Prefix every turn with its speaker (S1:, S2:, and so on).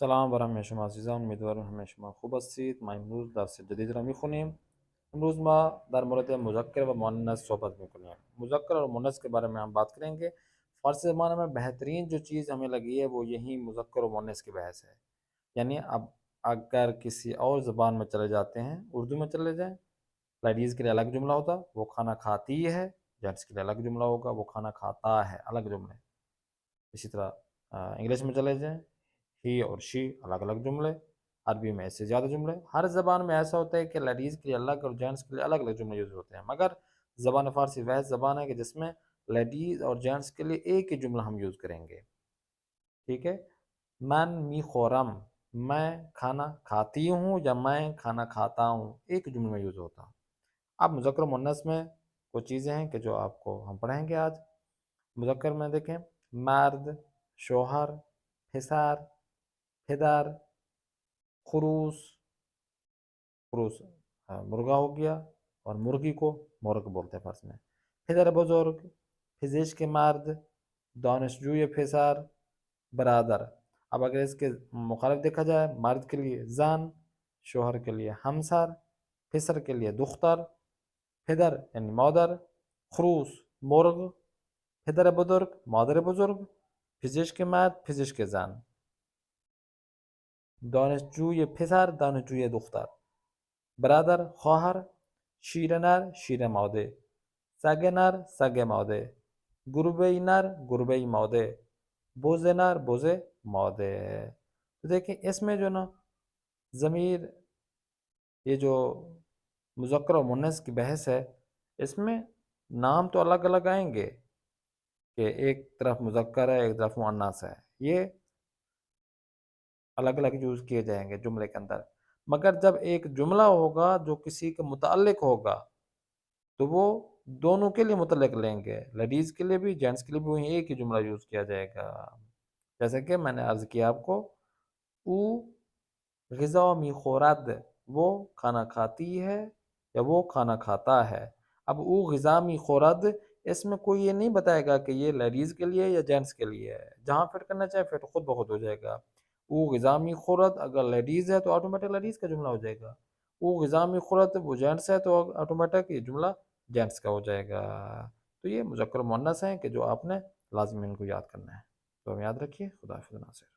S1: سلام برم شما عزیزان، امیدوارم همه شما خوب هستید. ما امروز درس جدید را میخونیم. امروز ما در مورد مذکر و مؤنث صحبت میکنیم. مذکر اور مؤنث کے بارے میں ہم بات کریں گے. فارسی زبان میں بہترین جو چیز ہمیں لگی ہے وہ یہی مذکر و مؤنث کی بحث ہے. یعنی اب اگر کسی اور زبان میں چلے جاتے ہیں، اردو میں چلے جائیں، لیڈیز کے لیے الگ جملہ ہوتا، وہ کھانا کھاتی ہے. جینٹس کے لیے الگ جملہ ہوگا، وہ کھانا کھاتا ہے، الگ جملے. اسی طرح انگلش میں چلے جائیں، ہی اور شی الگ الگ جملے. عربی میں ایسے زیادہ جملے. ہر زبان میں ایسا ہوتا ہے کہ لیڈیز کے لیے الگ اور جینٹس کے لیے الگ الگ جملے یوز ہوتے ہیں، مگر زبان فارسی وہ زبان ہے کہ جس میں لیڈیز اور جینٹس کے لیے ایک ہی جملہ ہم یوز کریں گے. ٹھیک ہے. من می خورم، میں کھانا کھاتی ہوں یا میں کھانا کھاتا ہوں، ایک جملے میں یوز ہوتا. اب مذکر و مؤنث میں کچھ چیزیں ہیں کہ جو آپ کو ہم پڑھیں گے آج. مذکر میں دیکھیں، مرد، شوہر، پسر، پدر، خروس. خروس مرغا ہو گیا، اور مرغی کو مرغ بولتے ہیں فارسی میں. پدر بزرگ، پزشک مرد، دانشجوی پسر، برادر. اب اگر اس کے مخالف دیکھا جائے، مرد کے لیے زن، شوہر کے لیے ہمسر، پسر کے لیے دختر، پدر یعنی مادر، خروس مرغ، پدر بزرگ مادر بزرگ، پزشک مرد پزشک زن، دانشجوی پسر دانشجوی دختر، برادر خواهر، شیر نر شیر ماده، سگ نر سگ ماده، گربه نر گربه ماده، بز نر بز ماده. تو دیکھیں اس میں جو نا ضمیر، یہ جو مذکر و مؤنث کی بحث ہے، اس میں نام تو الگ الگ آئیں گے کہ ایک طرف مذکر ہے ایک طرف مؤنث ہے، یہ الگ الگ یوز کیے جائیں گے جملے کے اندر. مگر جب ایک جملہ ہوگا جو کسی کے متعلق ہوگا تو وہ دونوں کے لیے متعلق لیں گے، لیڈیز کے لیے بھی جینٹس کے لیے بھی وہیں ایک ہی جملہ یوز کیا جائے گا. جیسے کہ میں نے عرض کیا آپ کو، او غذا می خورد، وہ کھانا کھاتی ہے یا وہ کھانا کھاتا ہے. اب او غذا می خورد، اس میں کوئی یہ نہیں بتائے گا کہ یہ لیڈیز کے لیے یا جینٹس کے لیے ہے. جہاں فٹ کرنا چاہے فٹ خود بخود ہو جائے گا. او غذا می خورد اگر لیڈیز ہے تو آٹومیٹک لیڈیز کا جملہ ہو جائے گا. او غذا می خورد وہ جینٹس ہے تو آٹومیٹک یہ جملہ جینٹس کا ہو جائے گا. تو یہ مذکر و مؤنث ہیں کہ جو آپ نے لازم ان کو یاد کرنا ہے. تو یاد رکھیے. خدا حافظ ناصر.